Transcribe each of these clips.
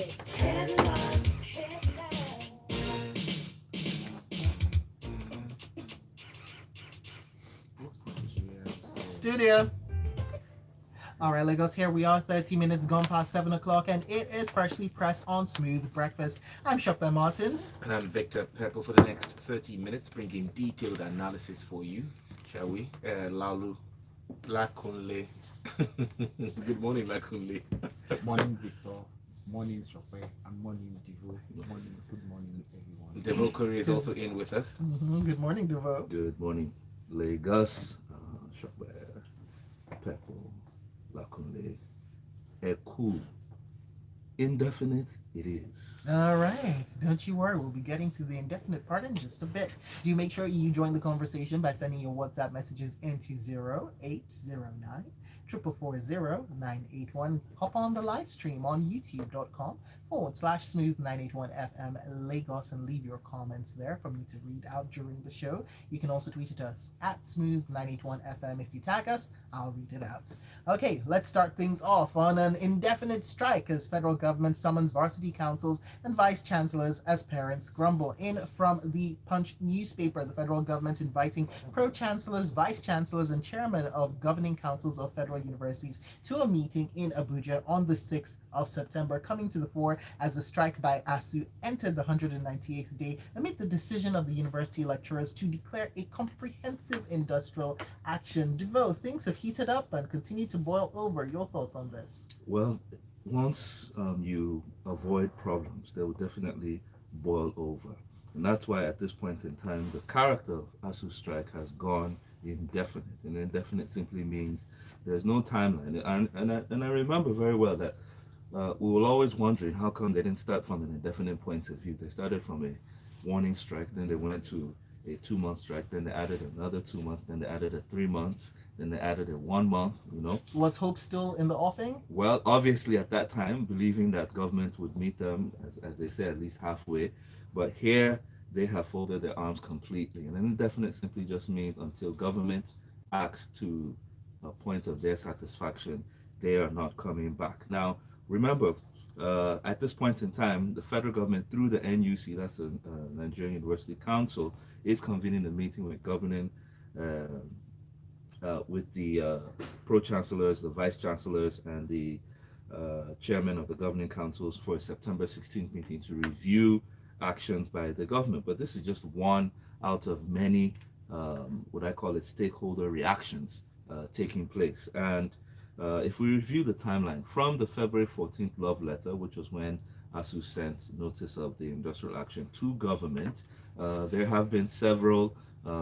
Headlines, headlines. What's Nigerians say? Studio. All right, Legos, here we are, 30 minutes gone past 7 o'clock, and it is freshly pressed on Smooth Breakfast. I'm Shopper Martins. And I'm Victor Pepper for the next 30 minutes, bringing detailed analysis for you, shall we? Lalu, Lakunle. Good morning, Lakunle. Morning, Victor. Morning, Chopin. And morning, Divo. Good morning, everyone. Devo Curry is also in with us. Good morning, Duvo. Good morning, Lagos, Shopware, Peppo, Lakunle, Eku. Indefinite it is. All right, don't you worry, we'll be getting to the indefinite part in just a bit. Do make sure you join the conversation by sending your WhatsApp messages into 0809 440 981. Hop on the live stream on youtube.com/smooth 981 FM Lagos and leave your comments there for me to read out during the show. You can also tweet at us at smooth 981 FM. If you tag us, I'll read it out. Okay, let's start things off on an indefinite strike as federal government summons varsity councils and vice chancellors as parents grumble. In from the Punch newspaper, the federal government inviting pro-chancellors, vice chancellors, and chairmen of governing councils of federal universities to a meeting in Abuja on the 6th of September, coming to the fore as the strike by ASU entered the 198th day amid the decision of the university lecturers to declare a comprehensive industrial action. Devo, things have heated up and continue to boil over. Your thoughts on this? Well, once you avoid problems, they will definitely boil over. And that's why at this point in time, the character of ASU strike has gone indefinite. And indefinite simply means there's no timeline. And I remember very well that we were always wondering how come they didn't start from an indefinite point of view. They started from a warning strike, then they went to a 2 month strike, then they added another 2 months, then they added a 3 months, then they added a 1 month. Was hope still in the offing? Well, obviously at that time, believing that government would meet them, as they say, at least halfway. But here, they have folded their arms completely. And indefinite simply just means until government acts to a point of their satisfaction, they are not coming back. Now, remember, at this point in time, the federal government, through the NUC, that's the Nigerian University Council, is convening a meeting with governing, with the pro-chancellors, the vice-chancellors, and the chairman of the governing councils for a September 16th meeting to review actions by the government. But this is just one out of many, what I call it, stakeholder reactions taking place. And if we review the timeline from the February 14th love letter, which was when ASU sent notice of the industrial action to government, there have been several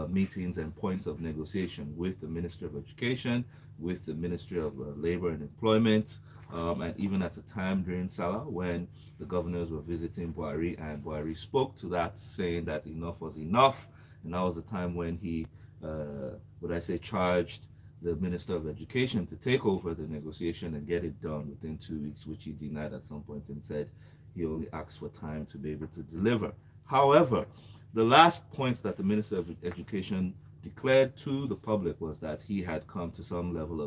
meetings and points of negotiation with the Ministry of Education, with the Ministry of Labor and Employment, and even at a time during Salah when the governors were visiting Buhari, and Buhari spoke to that, saying that enough was enough. And that was the time when he, charged the Minister of Education to take over the negotiation and get it done within 2 weeks, which he denied at some point and said he only asked for time to be able to deliver. However, the last points that the Minister of Education declared to the public was that he had come to some level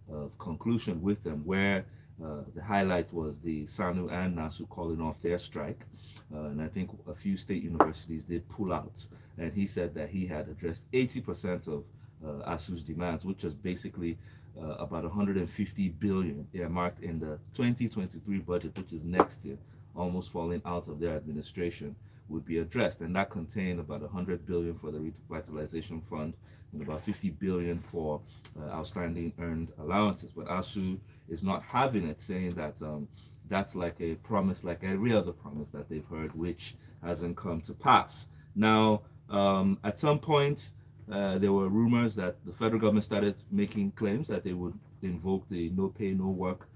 of conclusion with them, where the highlight was the SANU and NASU calling off their strike. And I think a few state universities did pull out. And he said that he had addressed 80% of ASU's demands, which is basically about 150 billion earmarked in the 2023 budget, which is next year, almost falling out of their administration, would be addressed. And that contained about 100 billion for the revitalization fund and about 50 billion for outstanding earned allowances. But ASU is not having it, saying that that's like a promise, like every other promise that they've heard, which hasn't come to pass. Now, at some point, there were rumors that the federal government started making claims that they would invoke the no pay, no work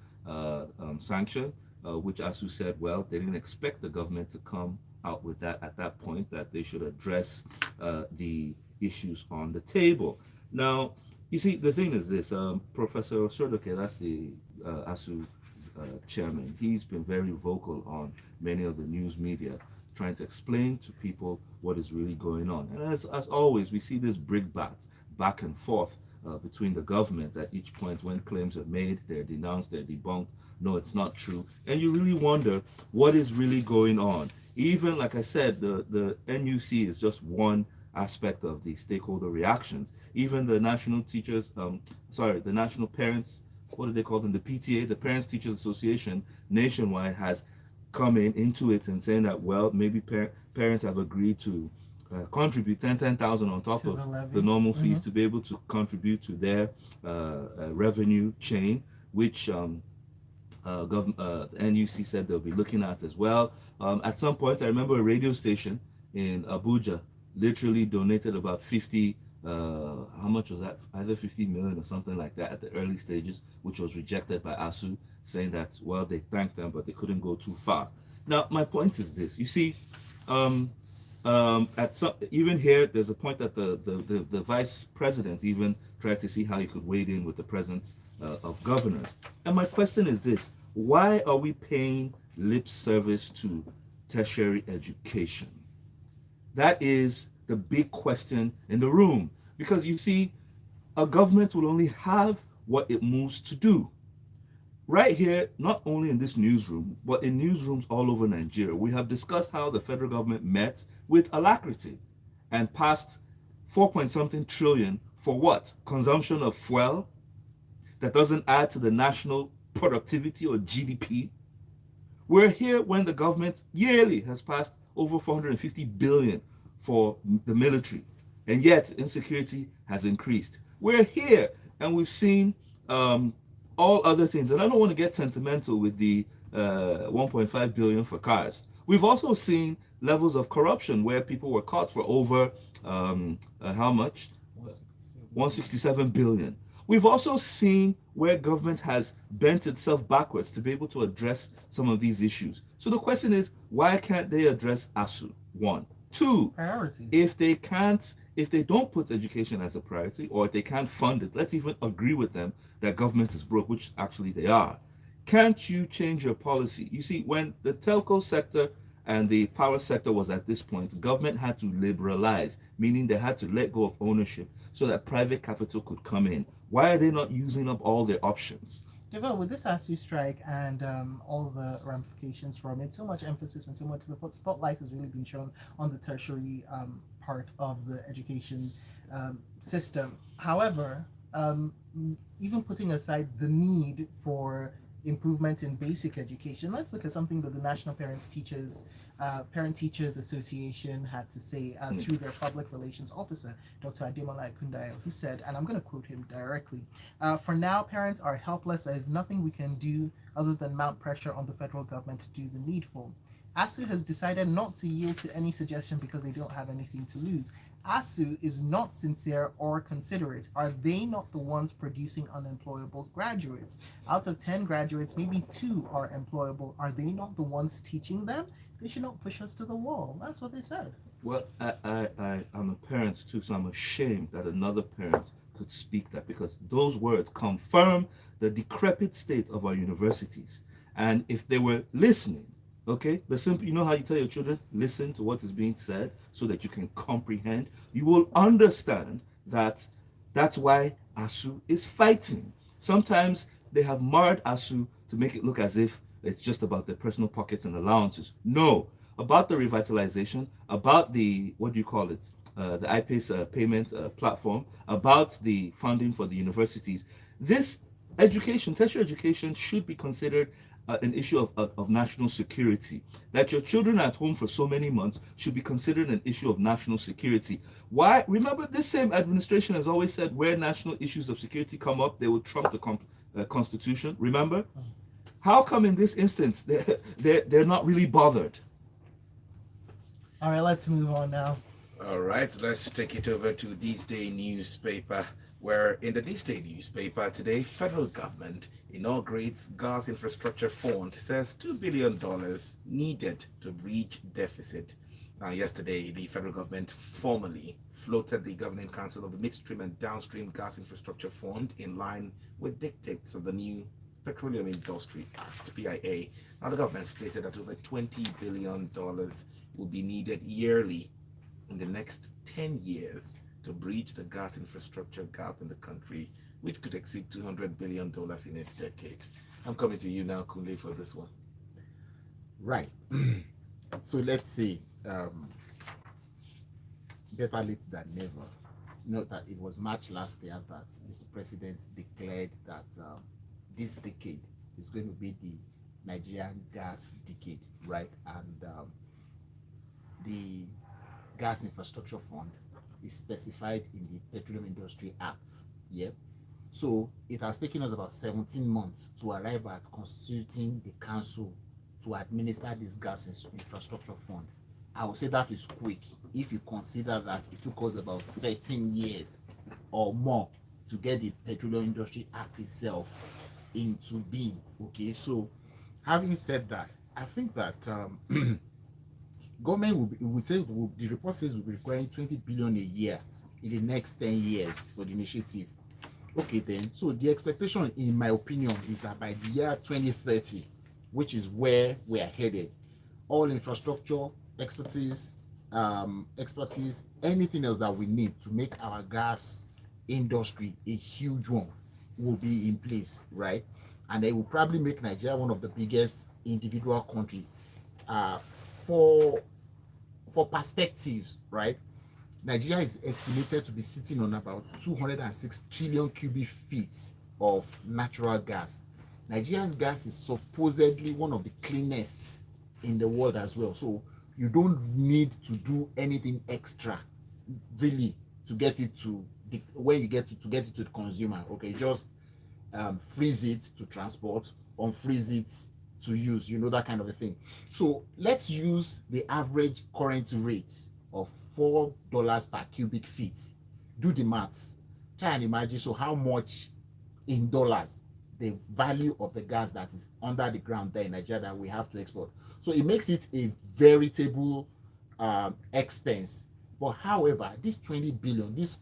sanction, which ASU said, well, they didn't expect the government to come out with that at that point, that they should address the issues on the table. Now, you see, the thing is this, Professor Sodoke, that's the ASU chairman, he's been very vocal on many of the news media, trying to explain to people what is really going on. And as always, we see this brickbat back and forth between the government at each point. When claims are made, they're denounced, they're debunked, no, it's not true. And you really wonder what is really going on. Even like I said, the NUC is just one aspect of the stakeholder reactions. Even the national teachers, the national parents, what do they call them? The PTA, the Parents Teachers Association nationwide has come into it and saying that, well, maybe parents have agreed to contribute 10,000 on top To of the levy. the normal fees Mhm. to be able to contribute to their revenue chain, which NUC said they'll be looking at as well. At some point, I remember a radio station in Abuja literally donated about 50, how much was that? Either 50 million or something like that at the early stages, which was rejected by ASU, saying that, well, they thanked them, but they couldn't go too far. Now, my point is this. You see, um, at some, even here, there's a point that the vice president even tried to see how he could wade in with the presence of governors. And my question is this: why are we paying lip service to tertiary education? That is the big question in the room. Because you see, a government will only have what it moves to do. Right here, not only in this newsroom, but in newsrooms all over Nigeria, we have discussed how the federal government met with alacrity and passed 4 point something trillion for what? Consumption of fuel that doesn't add to the national productivity or GDP. We're here when the government yearly has passed over 450 billion for the military, and yet insecurity has increased. We're here and we've seen all other things, and I don't want to get sentimental with the 1.5 billion for cars. We've also seen levels of corruption where people were caught for over how much? 167 billion. We've also seen where government has bent itself backwards to be able to address some of these issues. So the question is, why can't they address ASU? One. Two, Priorities. if they don't put education as a priority, or if they can't fund it, let's even agree with them that government is broke, which actually they are. Can't you change your policy? You see, when the telco sector and the power sector was at this point, government had to liberalize, meaning they had to let go of ownership so that private capital could come in. Why are they not using up all their options? Devo, with this ASU strike and all the ramifications from it, so much emphasis and so much the spotlight has really been shown on the tertiary part of the education system. However, even putting aside the need for improvement in basic education, let's look at something that the National Parent Teachers Association had to say through their public relations officer, Dr. Ademola Kundayo, who said, and I'm going to quote him directly: "For now, parents are helpless. There is nothing we can do other than mount pressure on the federal government to do the needful. ASU has decided not to yield to any suggestion because they don't have anything to lose. ASU is not sincere or considerate. Are they not the ones producing unemployable graduates? Out of 10 graduates, maybe 2 are employable. Are they not the ones teaching them? They should not push us to the wall." That's what they said. Well, I'm a parent too, so I'm ashamed that another parent could speak that, because those words confirm the decrepit state of our universities. And if they were listening, okay, the simple, you know how you tell your children, listen to what is being said so that you can comprehend, you will understand that that's why ASU is fighting. Sometimes they have marred ASU to make it look as if it's just about their personal pockets and allowances. No, about the revitalization, about the, what do you call it, the iPace payment platform, about the funding for the universities. This education, tertiary education, should be considered an issue of national security. That your children are at home for so many months should be considered an issue of national security. Why? Remember, this same administration has always said where national issues of security come up, they will trump the Constitution. Remember? How come in this instance they're not really bothered? All right, let's move on now. All right, let's take it over to This Day newspaper, where in the This Day newspaper today, federal government inaugurates gas infrastructure fund, says $2 billion needed to bridge deficit. Now, yesterday, the federal government formally floated the Governing Council of the Midstream and Downstream Gas Infrastructure Fund in line with dictates of the new Petroleum Industry Act, PIA. Now, the government stated that over $20 billion will be needed yearly in the next 10 years to bridge the gas infrastructure gap in the country, which could exceed $200 billion in a decade. I'm coming to you now, Kunle, for this one. Right. So let's say better late than never. Note that it was March last year that Mr. President declared that this decade is going to be the Nigerian gas decade, right? And the Gas Infrastructure Fund is specified in the Petroleum Industry Act. Yep. So it has taken us about 17 months to arrive at constituting the council to administer this infrastructure fund. I would say that is quick if you consider that it took us about 13 years or more to get the Petroleum Industry Act itself into being. Okay, so having said that, I think that government would say the report says we'll be requiring 20 billion a year in the next 10 years for the initiative. Okay, then, so the expectation, in my opinion, is that by the year 2030, which is where we are headed, all infrastructure, expertise, anything else that we need to make our gas industry a huge one will be in place, right? And they will probably make Nigeria one of the biggest individual country. Uh, for perspectives, right? Nigeria is estimated to be sitting on about 206 trillion cubic feet of natural gas. Nigeria's gas is supposedly one of the cleanest in the world as well. So you don't need to do anything extra, really, to get it to the when you get to get it to the consumer. Okay, just freeze it to transport, unfreeze it to use, that kind of a thing. So let's use the average current rate of $4 per cubic feet. Do the maths. Try and imagine how much in dollars the value of the gas that is under the ground there in Nigeria that we have to export. So it makes it a veritable expense. But however, this 20 billion, this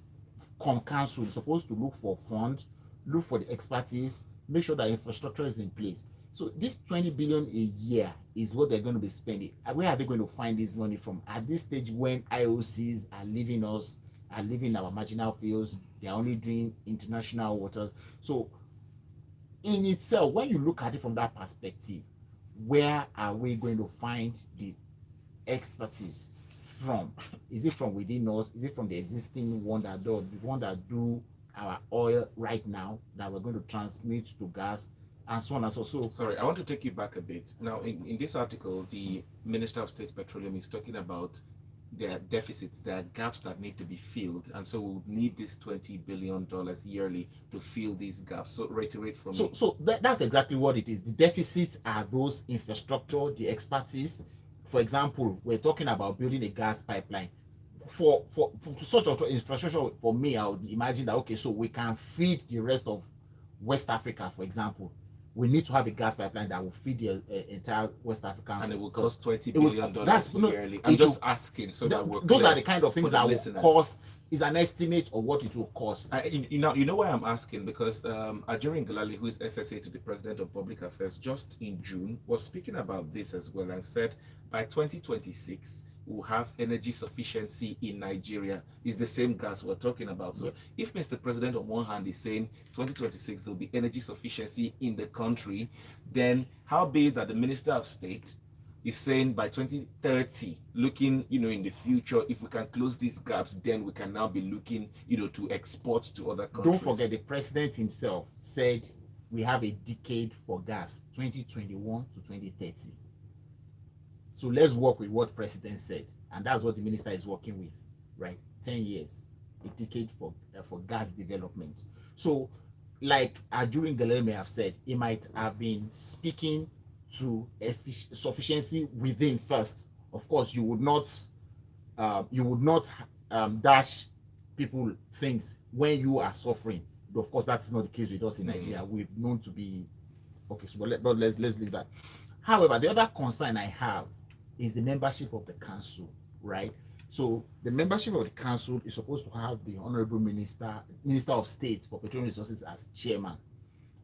council is supposed to look for funds, look for the expertise, make sure that infrastructure is in place. So this 20 billion a year is what they're going to be spending. Where are they going to find this money from? At this stage, when IOCs are leaving us, are leaving our marginal fields, they are only doing international waters. So in itself, when you look at it from that perspective, where are we going to find the expertise from? Is it from within us? Is it from the existing one that do our oil right now that we're going to transmit to gas? And so on and so on. So, sorry, I want to take you back a bit. Now, in this article, the Minister of State Petroleum is talking about there are deficits, there are gaps that need to be filled, and so we'll need this $20 billion yearly to fill these gaps. So, reiterate from me. So that's exactly what it is. The deficits are those infrastructure, the expertise. For example, we're talking about building a gas pipeline. For such infrastructure, for me, I would imagine that, okay, so we can feed the rest of West Africa, for example. We need to have a gas pipeline that will feed the entire West Africa. And it will cost $20 billion yearly. I'm just asking so that we're those are the kind of things that will cost, is an estimate of what it will cost. You know why I'm asking? Because Nigerian Galali, who is SSA to the President of Public Affairs, just in June, was speaking about this as well and said by 2026, will have energy sufficiency in Nigeria. Is the same gas we're talking about. So if Mr. President on one hand is saying 2026 there'll be energy sufficiency in the country, then how be it that the Minister of State is saying by 2030, looking in the future, if we can close these gaps, then we can now be looking to export to other countries. Don't forget, the president himself said we have a decade for gas, 2021 to 2030. So let's work with what president said, and that's what the minister is working with, right? 10 years, a decade for gas development. So, like Ajurin Galel may have said, he might have been speaking to sufficiency within first. Of course, you would not dash people things when you are suffering. But of course, that is not the case with us in Nigeria. We've known to be okay. So let's leave that. However, the other concern I have is the membership of the council, right? So the membership of the council is supposed to have the Honorable Minister of State for Petroleum Resources as chairman.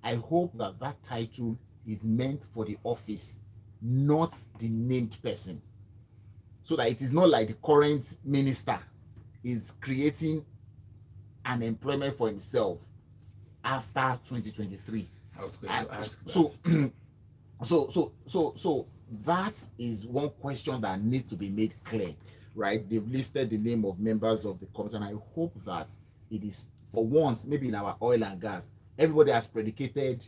I hope that that title is meant for the office, not the named person, so that it is not like the current minister is creating an employment for himself after 2023. I was going I, to ask that. so so that is one question that needs to be made clear, right? They've listed the name of members of the committee, and I hope that it is for once, maybe in our oil and gas, everybody has predicated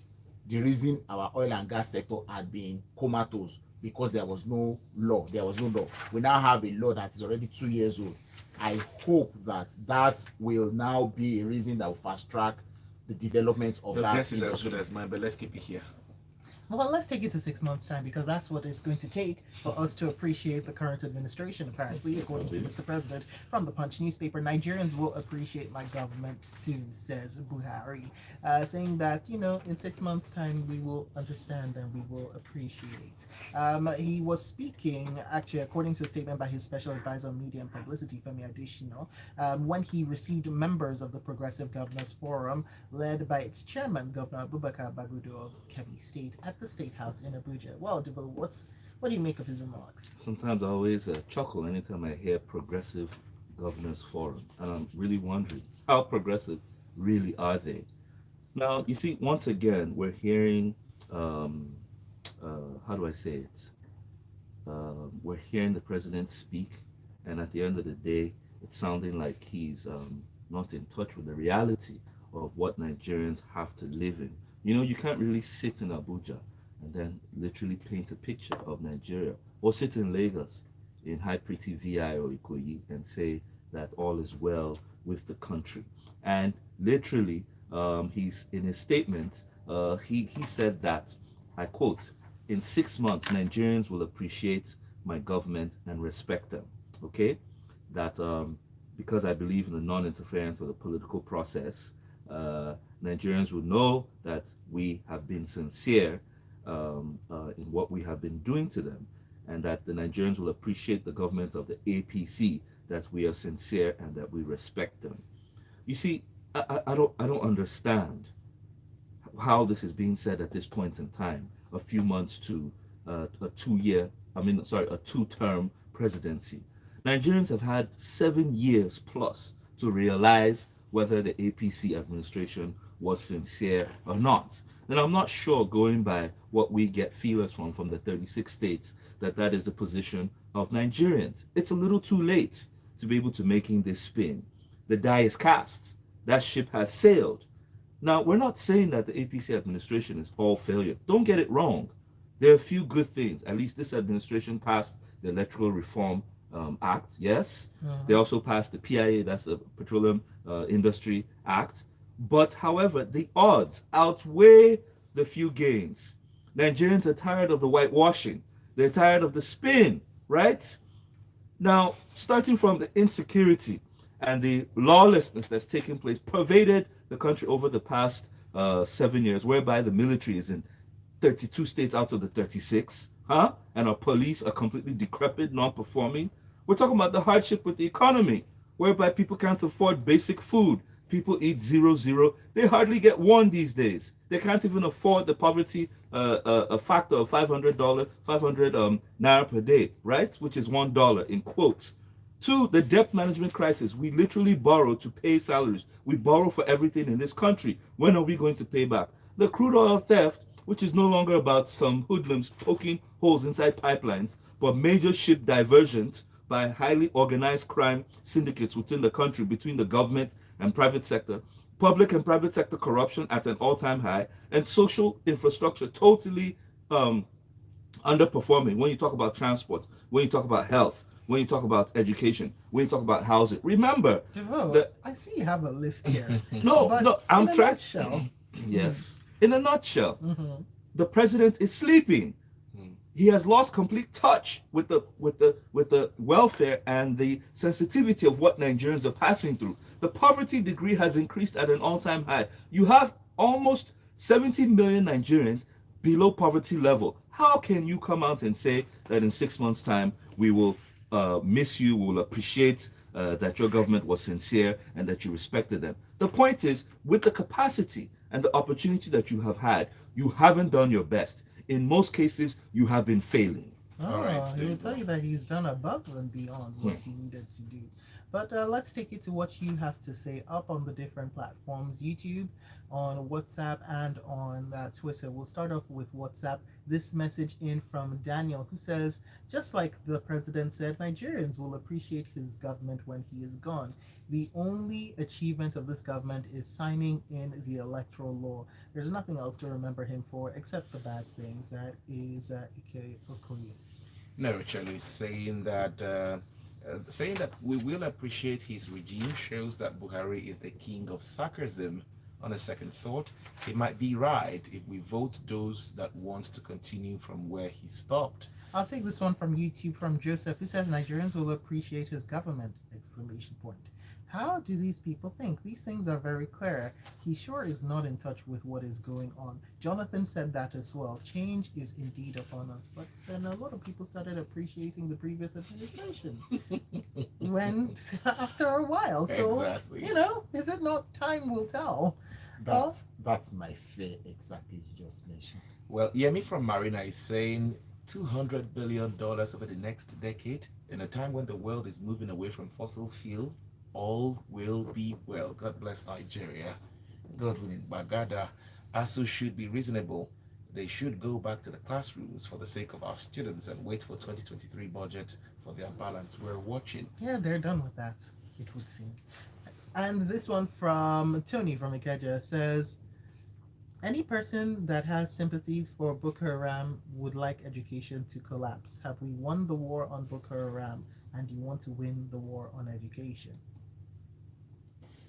the reason our oil and gas sector had been comatose because there was no law. There was no law. We now have a law that is already 2 years old. I hope that that will now be a reason that will fast track the development of Your that guess is as industry. good as mine, but let's keep it here. Well, let's take it to 6 months' time because that's what it's going to take for us to appreciate the current administration, apparently, according to Mr. President. From the Punch newspaper, Nigerians will appreciate my government soon, says Buhari, saying that, in 6 months' time, we will understand and we will appreciate. He was speaking, actually, according to a statement by his special advisor on media and publicity, Femi Adesina, when he received members of the Progressive Governors Forum, led by its chairman, Governor Abubakar Bagudu of Kebbi State, at the State House in Abuja. Well, Devo, what do you make of his remarks? Sometimes I always chuckle anytime I hear Progressive Governors Forum, and I'm really wondering how progressive really are they? Now, you see, once again, we're hearing, how do I say it? We're hearing the president speak, and at the end of the day, it's sounding like he's not in touch with the reality of what Nigerians have to live in. You can't really sit in Abuja and then literally paint a picture of Nigeria, or sit in Lagos in High Pretty VI or Ikoyi and say that all is well with the country. And literally, he's in his statement, he said that, I quote, in 6 months, Nigerians will appreciate my government and respect them. Okay? That because I believe in the non interference of the political process, Nigerians will know that we have been sincere in what we have been doing to them, and that the Nigerians will appreciate the government of the APC, that we are sincere and that we respect them. You see, I don't understand how this is being said at this point in time, a few months to a 2 year, a 2 term presidency. Nigerians have had 7 years plus to realize whether the APC administration was sincere or not. And I'm not sure, going by what we get feelers from the 36 states, that that is the position of Nigerians. It's a little too late to be able to making this spin. The die is cast. That ship has sailed. Now, we're not saying that the APC administration is all failure. Don't get it wrong. There are a few good things. At least this administration passed the Electoral Reform Act, yes. They also passed the PIA, that's the Petroleum Industry Act. But, however, the odds outweigh the few gains. Nigerians are tired of the whitewashing. They're tired of the spin, right? Now, starting from the insecurity and the lawlessness that's taken place, pervaded the country over the past 7 years, whereby the military is in 32 states out of the 36, and our police are completely decrepit, non-performing. We're talking about the hardship with the economy, whereby people can't afford basic food. People eat 0-0. They hardly get one these days. They can't even afford the poverty a factor of $500, 500 naira per day, right? Which is $1 in quotes. Two, the debt management crisis. We literally borrow to pay salaries. We borrow for everything in this country. When are we going to pay back? The crude oil theft, which is no longer about some hoodlums poking holes inside pipelines, but major ship diversions by highly organized crime syndicates within the country, between the government and private sector. Public and private sector corruption at an all-time high, and social infrastructure totally underperforming. When you talk about transport, when you talk about health, when you talk about education, when you talk about housing, remember Devo, I see you have a list here. no, But no, I'm in a trying. nutshell, Yes, in a nutshell, mhm. the president is sleeping. He has lost complete touch with the welfare and the sensitivity of what Nigerians are passing through. The poverty degree has increased at an all-time high. You have almost 70 million Nigerians below poverty level. How can you come out and say that in 6 months' time we will miss you, we will appreciate that your government was sincere and that you respected them? The point is, with the capacity and the opportunity that you have had, you haven't done your best. In most cases, you have been failing. All right, Oh, he there you will tell go. you that he's done above and beyond Hmm. what he needed to do. But let's take it to what you have to say up on the different platforms YouTube, on WhatsApp, and on Twitter. We'll start off with WhatsApp. This message in from Daniel, who says, just like the president said, Nigerians will appreciate his government when he is gone. The only achievement of this government is signing in the electoral law. There's nothing else to remember him for except the bad things. That is Ike Okoye. No, actually saying that we will appreciate his regime shows that Buhari is the king of sarcasm. On a second thought, he might be right if we vote those that wants to continue from where he stopped. I'll take this one from YouTube from Joseph, who says Nigerians will appreciate his government! Exclamation point. How do these people think? These things are very clear. He sure is not in touch with what is going on. Jonathan said that as well. Change is indeed upon us. But then a lot of people started appreciating the previous administration when after a while. So, Exactly. is it not time will tell? Well, That's my fear exactly you just mentioned. Well, Yemi from Marina is saying $200 billion over the next decade, in a time when the world is moving away from fossil fuel, all will be well. God bless Nigeria. Godwin in Bagada. ASU should be reasonable. They should go back to the classrooms for the sake of our students and wait for 2023 budget for their balance. We're watching. yeah, they're done with that, it would seem. And this one from Tony from Ikeja says, any person that has sympathies for Boko Haram would like education to collapse. Have we won the war on Boko Haram and you want to win the war on education?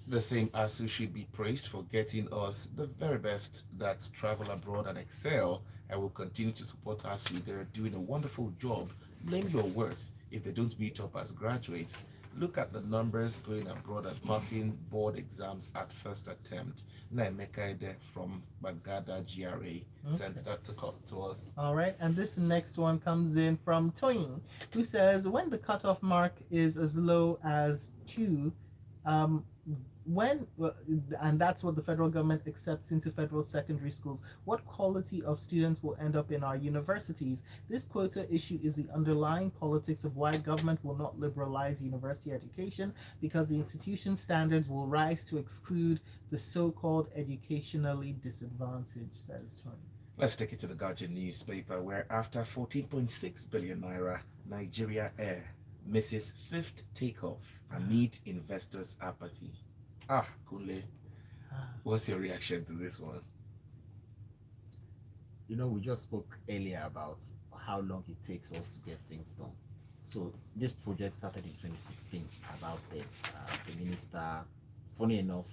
The same ASU should be praised for getting us the very best that travel abroad and excel. I will continue to support ASU. They're doing a wonderful job. Name your words if they don't meet up as graduates. Look at the numbers going abroad and passing board exams at first attempt. Naimeka Ede from Bagada GRA sent Okay. that to us. All right, and this next one comes in from Toyin, who says when the cutoff mark is as low as two, um, when and that's what the federal government accepts into federal secondary schools, what quality of students will end up in our universities? This quota issue is the underlying politics of why government will not liberalize university education, because the institution standards will rise to exclude the so-called educationally disadvantaged, says Tony. Let's take it to the Guardian newspaper, where after 14.6 billion naira, Nigeria Air misses fifth takeoff amid investors' apathy. Ah, Kule, what's your reaction to this one? We just spoke earlier about how long it takes us to get things done. So this project started in 2016 about the minister. Funny enough,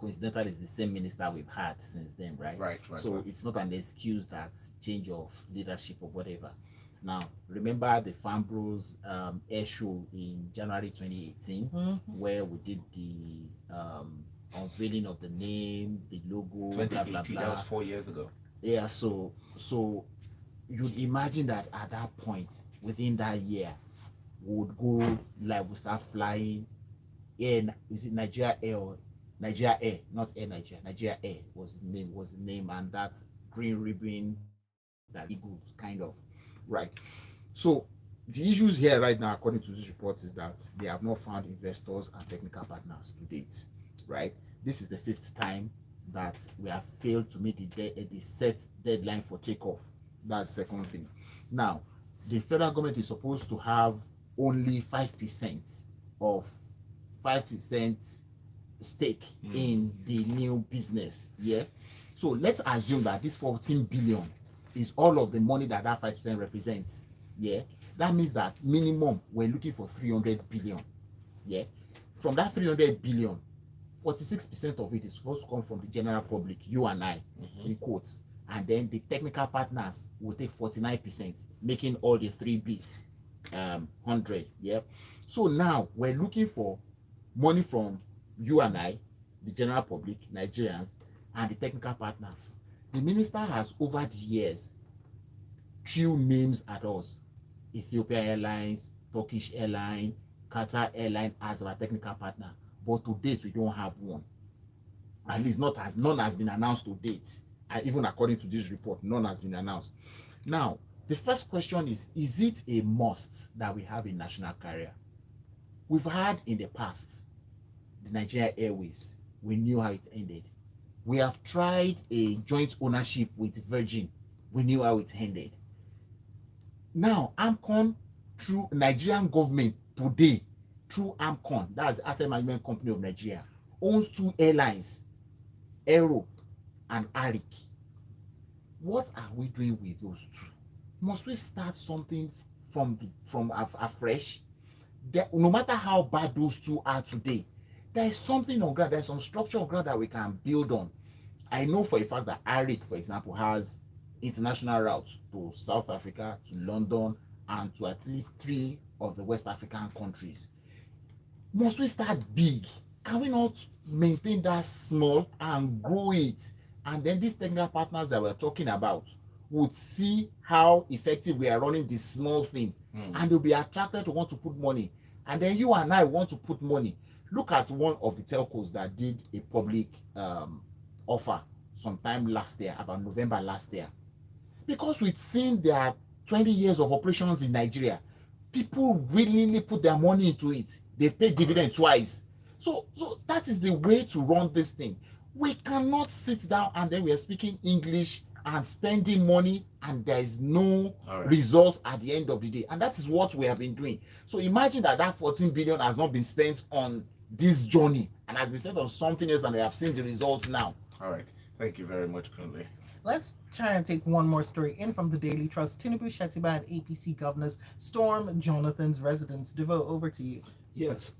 coincidentally, it's the same minister we've had since then, right? Right. So it's not an excuse that change of leadership or whatever. Now, remember the Farm Bros air show in January 2018, where we did the unveiling of the name, the logo, blah blah 2018, blah. that was 4 years ago. Yeah, so you'd imagine that at that point, within that year, we would go like we start flying air. Is it Nigeria Air or Nigeria Air? Not Air Nigeria. Nigeria Air was the name, and that green ribbon, that eagles kind of right. So the issues here right now, according to this report, is that they have not found investors and technical partners to date. Right. This is the fifth time that we have failed to meet the set deadline for takeoff. That's the second thing. Now, the federal government is supposed to have only 5% of 5% stake in the new business. Yeah. So let's assume that this 14 billion is all of the money that 5% represents. Yeah. That means that minimum we're looking for 300 billion. Yeah. From that 300 billion, 46% of it is supposed to come from the general public, you and I, in quotes. And then the technical partners will take 49%, making all the three bits 100. Yeah. So now we're looking for money from you and I, the general public, Nigerians, and the technical partners. The minister has over the years threw names at us: Ethiopia Airlines, Turkish Airlines, Qatar Airlines as our technical partner. But to date, we don't have one. At least none has been announced to date. And even according to this report, none has been announced. Now, The first question is it a must that we have a national carrier? We've had in the past the Nigeria Airways. We knew how it ended. We have tried a joint ownership with Virgin. We knew how it ended. Now, AMCON, through Nigerian government today, through AMCON, that's Asset Management Company of Nigeria, owns two airlines, Aero and Arik. What are we doing with those two? Must we start something from afresh? No matter how bad those two are today, there is something on ground, there's some structure on ground that we can build on. I know for a fact that Arik, for example, has international routes to South Africa, to London, and to at least 3 of the West African countries. Must we start big? Can we not maintain that small and grow it? And then these technical partners that we're talking about would see how effective we are running this small thing, and they'll be attracted to want to put money. And then you and I want to put money. Look at one of the telcos that did a public offer sometime last year, about November last year. Because we've seen their 20 years of operations in Nigeria, people willingly put their money into it. They've paid dividend twice. So that is the way to run this thing. We cannot sit down and then we are speaking English and spending money and there is no result at the end of the day. And that is what we have been doing. So imagine that 14 billion has not been spent on this journey and has been spent on something else and we have seen the results now. All right. Thank you very much, Kunle. Let's try and take one more story in from the Daily Trust. Tinubu, Shettiba, and APC governors storm Jonathan's residence. Devo, over to you. Yes,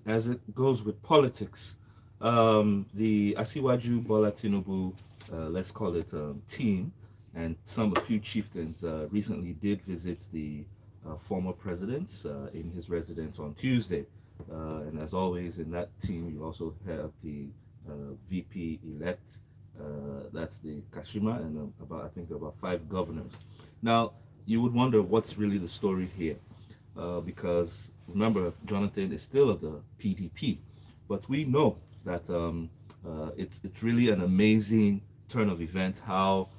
as it goes with politics, the Asiwaju Bola Tinubu, let's call it team, and a few chieftains recently did visit the former president in his residence on Tuesday. And as always, in that team, you also have the VP elect, that's the Kashima, and I think about 5 governors. Now, you would wonder what's really the story here, because remember, Jonathan is still of the PDP, but we know that it's really an amazing turn of events how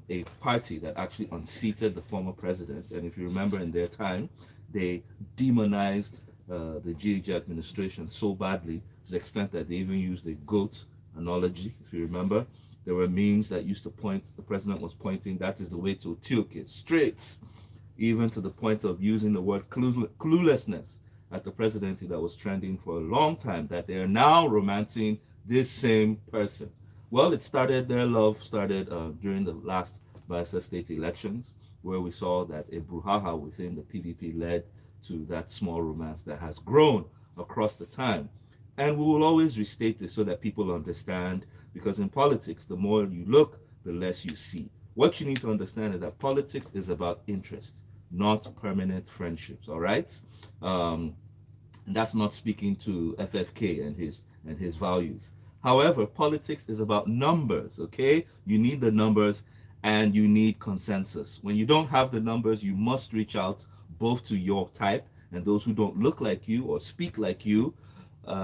a party that actually unseated the former president, and if you remember in their time, they demonized the GH administration so badly to the extent that they even used a goat analogy. If you remember, there were memes that used to point, the president was pointing, that is the way to Tioke, straight, even to the point of using the word cluelessness at the presidency that was trending for a long time, that they are now romancing this same person. Well, their love started during the last Bayelsa state elections, where we saw that a brouhaha within the PDP led to that small romance that has grown across the time. And we will always restate this so that people understand, because in politics, the more you look, the less you see. What you need to understand is that politics is about interest, not permanent friendships, all right? And that's not speaking to FFK and his values. However, politics is about numbers, okay? You need the numbers and you need consensus. When you don't have the numbers, you must reach out both to your type and those who don't look like you or speak like you,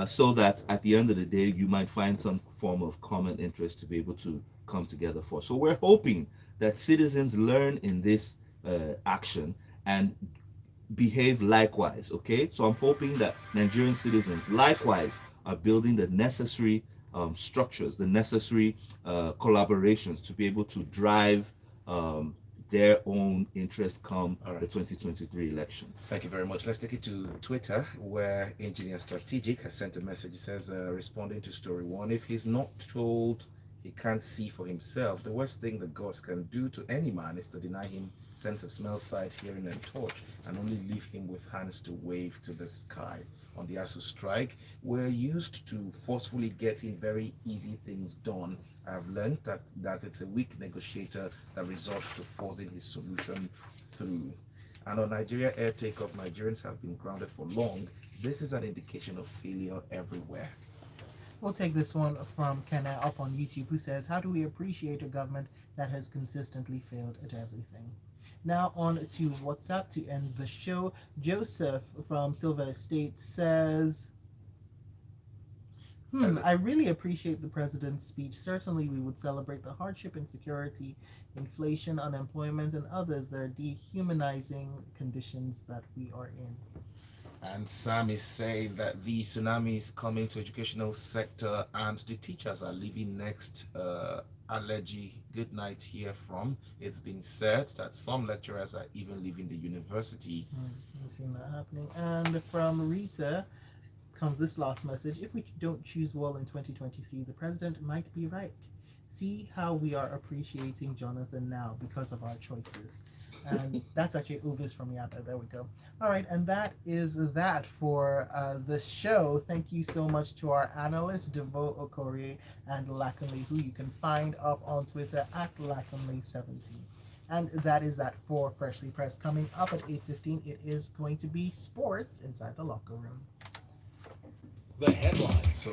so that at the end of the day, you might find some form of common interest to be able to come together for. So we're hoping that citizens learn in this action and behave likewise, okay? So I'm hoping that Nigerian citizens likewise are building the necessary structures, the necessary collaborations to be able to drive their own interest come the 2023 elections. Thank you very much. Let's take it to Twitter, where Engineer Strategic has sent a message. It says, responding to story 1, if he's not told he can't see for himself, the worst thing the gods can do to any man is to deny him sense of smell, sight, hearing, and touch, and only leave him with hands to wave to the sky. On the ASU strike, we're used to forcefully getting very easy things done. I've learned that it's a weak negotiator that resorts to forcing his solution through. And on Nigeria air takeoff, Nigerians have been grounded for long. This is an indication of failure everywhere. We'll take this one from Kenna up on YouTube, who says, how do we appreciate a government that has consistently failed at everything? Now on to WhatsApp to end the show. Joseph from Silver Estate says, I really appreciate the president's speech. Certainly, we would celebrate the hardship, insecurity, inflation, unemployment, and others. They're dehumanizing conditions that we are in. And Sam is saying that the tsunami is coming to educational sector and the teachers are leaving next. Allergy, good night here from. It's been said that some lecturers are even leaving the university. We've seen that happening. And from Rita comes this last message. If we don't choose well in 2023, the president might be right. See how we are appreciating Jonathan now because of our choices. And that's actually Uvis from Yaba. There we go. All right, and that is that for the show. Thank you so much to our analysts, Devo Okori and Lakanle, who you can find up on Twitter at Lakanle17. And that is that for Freshly Pressed. Coming up at 8:15, it is going to be sports inside the locker room. The headlines. So